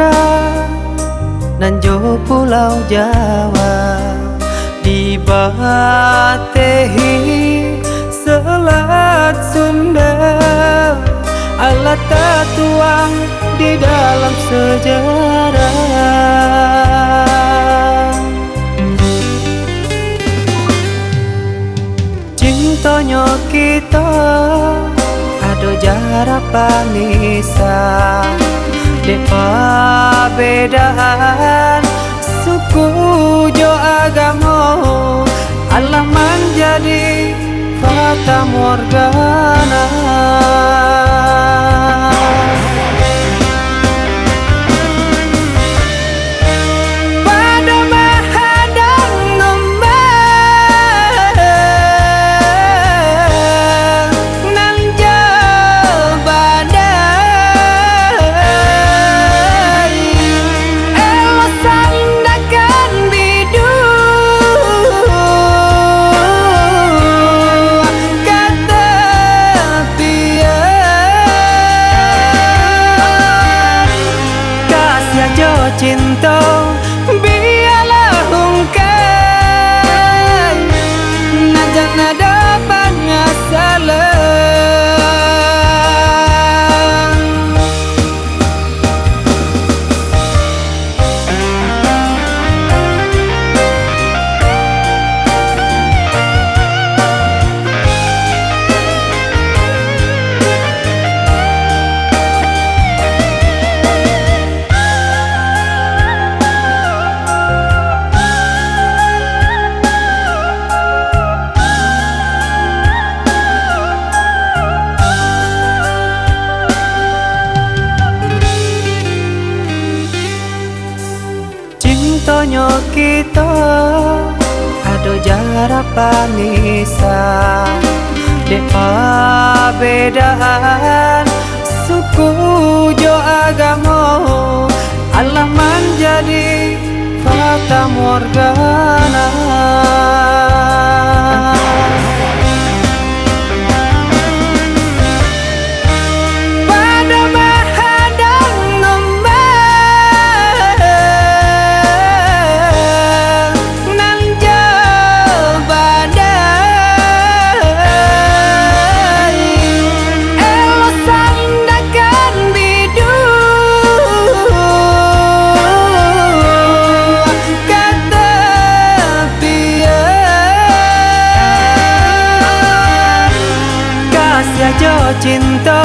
Sumatera dan jo Pulau Jawa, dibatehi Selat Sunda, alat tertuang di dalam sejarah. Cintonyo kita ado jarak panisa, depa bedaan suku jo agamo, Allah menjadi fata morgana. Cinta biarlah ungkai, najan ada banyak salah. Cintonyo kita ado jarak panisa, depa bedaan suku jo agamo, Allah menjadi fata morgana. Jo cinta